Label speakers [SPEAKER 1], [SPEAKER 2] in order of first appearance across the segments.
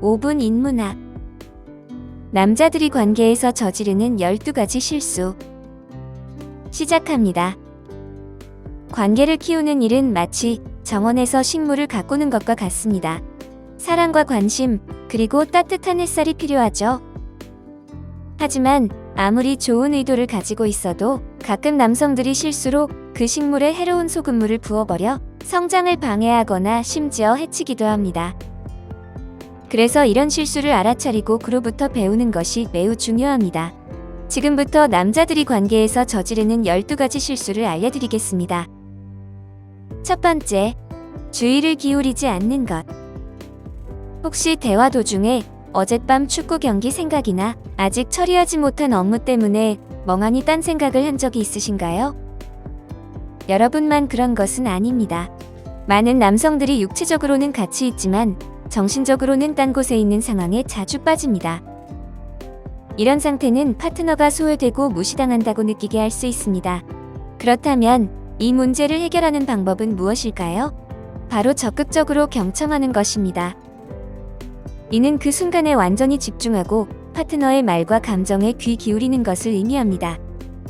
[SPEAKER 1] 5분 인문학. 남자들이 관계에서 저지르는 12가지 실수. 시작합니다. 관계를 키우는 일은 마치 정원에서 식물을 가꾸는 것과 같습니다. 사랑과 관심, 그리고 따뜻한 햇살이 필요하죠. 하지만 아무리 좋은 의도를 가지고 있어도 가끔 남성들이 실수로 그 식물에 해로운 소금물을 부어버려 성장을 방해하거나 심지어 해치기도 합니다. 그래서 이런 실수를 알아차리고 그로부터 배우는 것이 매우 중요합니다. 지금부터 남자들이 관계에서 저지르는 12가지 실수를 알려드리겠습니다. 첫 번째, 주의를 기울이지 않는 것. 혹시 대화 도중에 어젯밤 축구 경기 생각이나 아직 처리하지 못한 업무 때문에 멍하니 딴 생각을 한 적이 있으신가요? 여러분만 그런 것은 아닙니다. 많은 남성들이 육체적으로는 같이 있지만 정신적으로는 딴 곳에 있는 상황에 자주 빠집니다. 이런 상태는 파트너가 소외되고 무시당한다고 느끼게 할 수 있습니다. 그렇다면 이 문제를 해결하는 방법은 무엇일까요? 바로 적극적으로 경청하는 것입니다. 이는 그 순간에 완전히 집중하고 파트너의 말과 감정에 귀 기울이는 것을 의미합니다.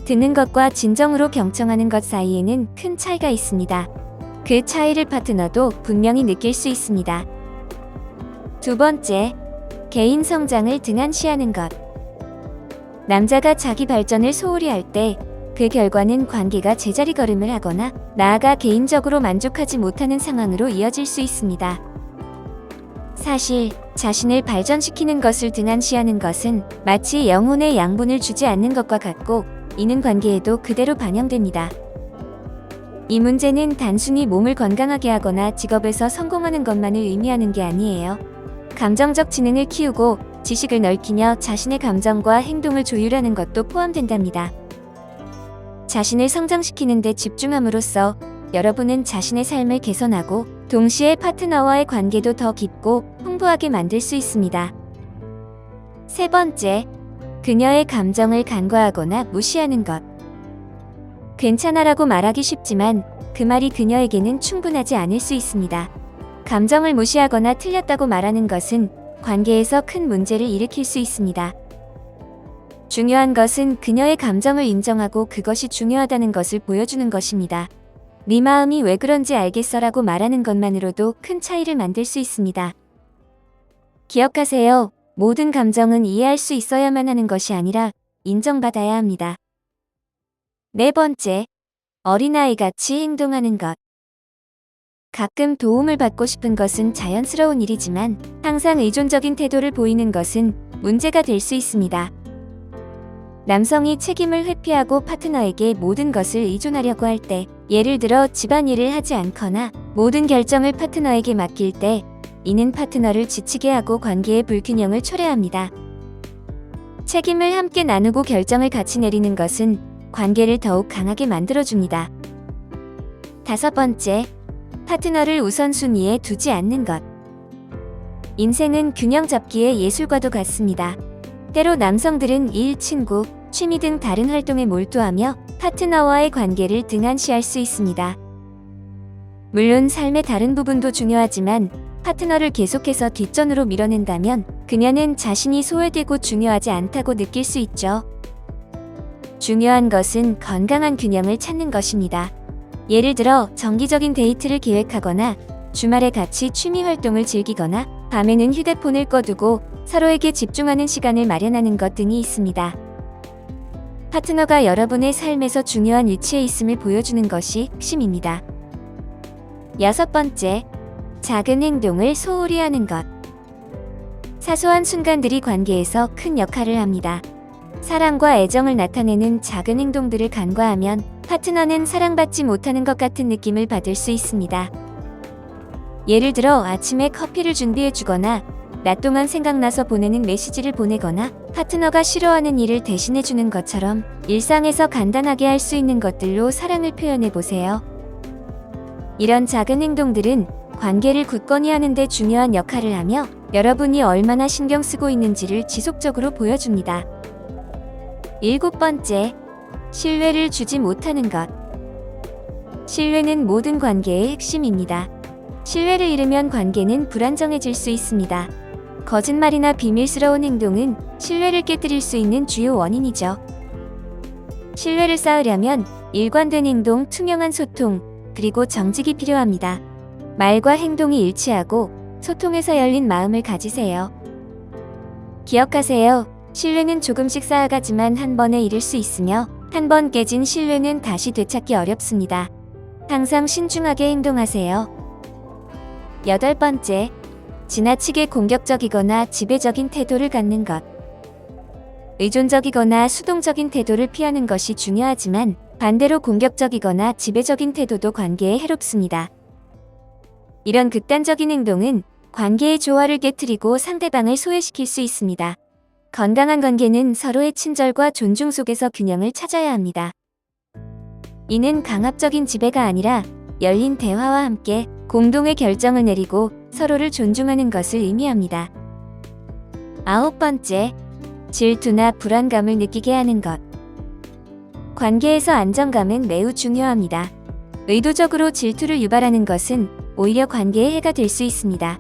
[SPEAKER 1] 듣는 것과 진정으로 경청하는 것 사이에는 큰 차이가 있습니다. 그 차이를 파트너도 분명히 느낄 수 있습니다. 두 번째, 개인 성장을 등한시하는 것. 남자가 자기 발전을 소홀히 할 때 그 결과는 관계가 제자리 걸음을 하거나 나아가 개인적으로 만족하지 못하는 상황으로 이어질 수 있습니다. 사실 자신을 발전시키는 것을 등한시하는 것은 마치 영혼에 양분을 주지 않는 것과 같고 이는 관계에도 그대로 반영됩니다. 이 문제는 단순히 몸을 건강하게 하거나 직업에서 성공하는 것만을 의미하는 게 아니에요. 감정적 지능을 키우고 지식을 넓히며 자신의 감정과 행동을 조율하는 것도 포함된답니다. 자신을 성장시키는 데 집중함으로써 여러분은 자신의 삶을 개선하고 동시에 파트너와의 관계도 더 깊고 풍부하게 만들 수 있습니다. 세 번째, 그녀의 감정을 간과하거나 무시하는 것. 괜찮아라고 말하기 쉽지만 그 말이 그녀에게는 충분하지 않을 수 있습니다. 감정을 무시하거나 틀렸다고 말하는 것은 관계에서 큰 문제를 일으킬 수 있습니다. 중요한 것은 그녀의 감정을 인정하고 그것이 중요하다는 것을 보여주는 것입니다. 네 마음이 왜 그런지 알겠어라고 말하는 것만으로도 큰 차이를 만들 수 있습니다. 기억하세요. 모든 감정은 이해할 수 있어야만 하는 것이 아니라 인정받아야 합니다. 네 번째, 어린아이같이 행동하는 것. 가끔 도움을 받고 싶은 것은 자연스러운 일이지만 항상 의존적인 태도를 보이는 것은 문제가 될 수 있습니다. 남성이 책임을 회피하고 파트너에게 모든 것을 의존하려고 할 때, 예를 들어 집안일을 하지 않거나 모든 결정을 파트너에게 맡길 때, 이는 파트너를 지치게 하고 관계의 불균형을 초래합니다. 책임을 함께 나누고 결정을 같이 내리는 것은 관계를 더욱 강하게 만들어줍니다. 다섯 번째, 파트너를 우선순위에 두지 않는 것. 인생은 균형 잡기의 예술과도 같습니다. 때로 남성들은 일, 친구, 취미 등 다른 활동에 몰두하며 파트너와의 관계를 등한시할 수 있습니다. 물론 삶의 다른 부분도 중요하지만 파트너를 계속해서 뒷전으로 밀어낸다면 그녀는 자신이 소외되고 중요하지 않다고 느낄 수 있죠. 중요한 것은 건강한 균형을 찾는 것입니다. 예를 들어 정기적인 데이트를 계획하거나 주말에 같이 취미 활동을 즐기거나 밤에는 휴대폰을 꺼두고 서로에게 집중하는 시간을 마련하는 것 등이 있습니다. 파트너가 여러분의 삶에서 중요한 위치에 있음을 보여주는 것이 핵심입니다. 여섯 번째, 작은 행동을 소홀히 하는 것. 사소한 순간들이 관계에서 큰 역할을 합니다. 사랑과 애정을 나타내는 작은 행동들을 간과하면 파트너는 사랑받지 못하는 것 같은 느낌을 받을 수 있습니다. 예를 들어 아침에 커피를 준비해주거나 낮 동안 생각나서 보내는 메시지를 보내거나 파트너가 싫어하는 일을 대신해주는 것처럼 일상에서 간단하게 할 수 있는 것들로 사랑을 표현해보세요. 이런 작은 행동들은 관계를 굳건히 하는 데 중요한 역할을 하며 여러분이 얼마나 신경 쓰고 있는지를 지속적으로 보여줍니다. 일곱 번째, 신뢰를 주지 못하는 것. 신뢰는 모든 관계의 핵심입니다. 신뢰를 잃으면 관계는 불안정해질 수 있습니다. 거짓말이나 비밀스러운 행동은 신뢰를 깨뜨릴 수 있는 주요 원인이죠. 신뢰를 쌓으려면 일관된 행동, 투명한 소통, 그리고 정직이 필요합니다. 말과 행동이 일치하고 소통에서 열린 마음을 가지세요. 기억하세요. 신뢰는 조금씩 쌓아가지만 한 번에 이룰 수 있으며 한 번 깨진 신뢰는 다시 되찾기 어렵습니다. 항상 신중하게 행동하세요. 8번째, 지나치게 공격적이거나 지배적인 태도를 갖는 것. 의존적이거나 수동적인 태도를 피하는 것이 중요하지만 반대로 공격적이거나 지배적인 태도도 관계에 해롭습니다. 이런 극단적인 행동은 관계의 조화를 깨트리고 상대방을 소외시킬 수 있습니다. 건강한 관계는 서로의 친절과 존중 속에서 균형을 찾아야 합니다. 이는 강압적인 지배가 아니라 열린 대화와 함께 공동의 결정을 내리고 서로를 존중하는 것을 의미합니다. 9번째, 질투나 불안감을 느끼게 하는 것. 관계에서 안정감은 매우 중요합니다. 의도적으로 질투를 유발하는 것은 오히려 관계에 해가 될 수 있습니다.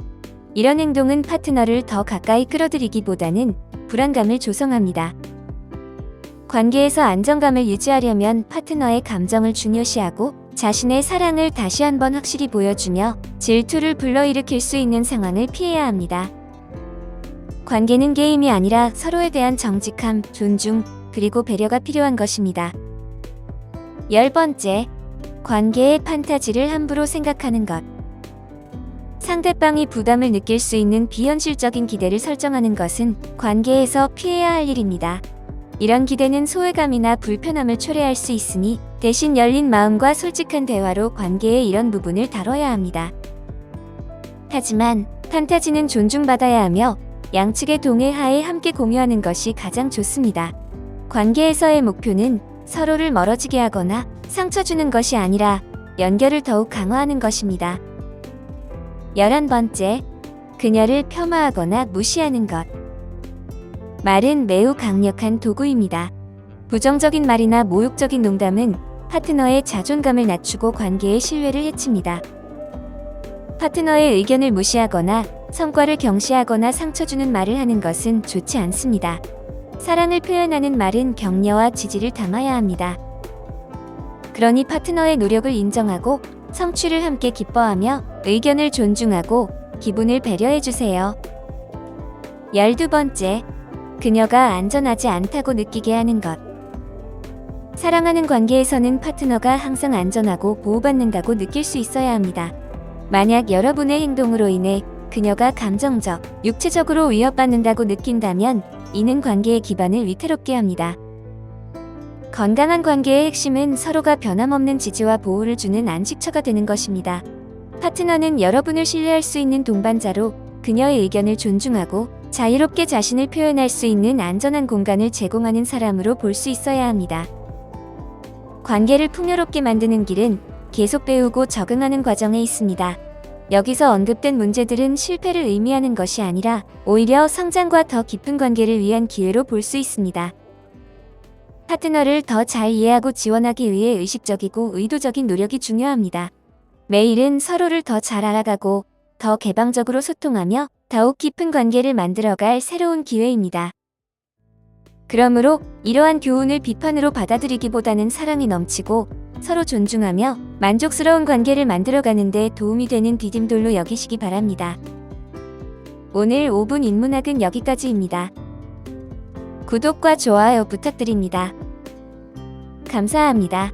[SPEAKER 1] 이런 행동은 파트너를 더 가까이 끌어들이기보다는 불안감을 조성합니다. 관계에서 안정감을 유지하려면 파트너의 감정을 중요시하고 자신의 사랑을 다시 한번 확실히 보여주며 질투를 불러일으킬 수 있는 상황을 피해야 합니다. 관계는 게임이 아니라 서로에 대한 정직함, 존중, 그리고 배려가 필요한 것입니다. 10번째, 관계의 판타지를 함부로 생각하는 것. 상대방이 부담을 느낄 수 있는 비현실적인 기대를 설정하는 것은 관계에서 피해야 할 일입니다. 이런 기대는 소외감이나 불편함을 초래할 수 있으니 대신 열린 마음과 솔직한 대화로 관계의 이런 부분을 다뤄야 합니다. 하지만 판타지는 존중받아야 하며 양측의 동의 하에 함께 공유하는 것이 가장 좋습니다. 관계에서의 목표는 서로를 멀어지게 하거나 상처 주는 것이 아니라 연결을 더욱 강화하는 것입니다. 11번째, 그녀를 폄하하거나 무시하는 것. 말은 매우 강력한 도구입니다. 부정적인 말이나 모욕적인 농담은 파트너의 자존감을 낮추고 관계의 신뢰를 해칩니다. 파트너의 의견을 무시하거나 성과를 경시하거나 상처 주는 말을 하는 것은 좋지 않습니다. 사랑을 표현하는 말은 격려와 지지를 담아야 합니다. 그러니 파트너의 노력을 인정하고 성취를 함께 기뻐하며 의견을 존중하고 기분을 배려해주세요. 12번째, 그녀가 안전하지 않다고 느끼게 하는 것. 사랑하는 관계에서는 파트너가 항상 안전하고 보호받는다고 느낄 수 있어야 합니다. 만약 여러분의 행동으로 인해 그녀가 감정적, 육체적으로 위협받는다고 느낀다면 이는 관계의 기반을 위태롭게 합니다. 건강한 관계의 핵심은 서로가 변함없는 지지와 보호를 주는 안식처가 되는 것입니다. 파트너는 여러분을 신뢰할 수 있는 동반자로 그녀의 의견을 존중하고 자유롭게 자신을 표현할 수 있는 안전한 공간을 제공하는 사람으로 볼 수 있어야 합니다. 관계를 풍요롭게 만드는 길은 계속 배우고 적응하는 과정에 있습니다. 여기서 언급된 문제들은 실패를 의미하는 것이 아니라 오히려 성장과 더 깊은 관계를 위한 기회로 볼 수 있습니다. 파트너를 더 잘 이해하고 지원하기 위해 의식적이고 의도적인 노력이 중요합니다. 매일은 서로를 더 잘 알아가고 더 개방적으로 소통하며 더욱 깊은 관계를 만들어갈 새로운 기회입니다. 그러므로 이러한 교훈을 비판으로 받아들이기보다는 사랑이 넘치고 서로 존중하며 만족스러운 관계를 만들어가는 데 도움이 되는 디딤돌로 여기시기 바랍니다. 오늘 5분 인문학은 여기까지입니다. 구독과 좋아요 부탁드립니다. 감사합니다.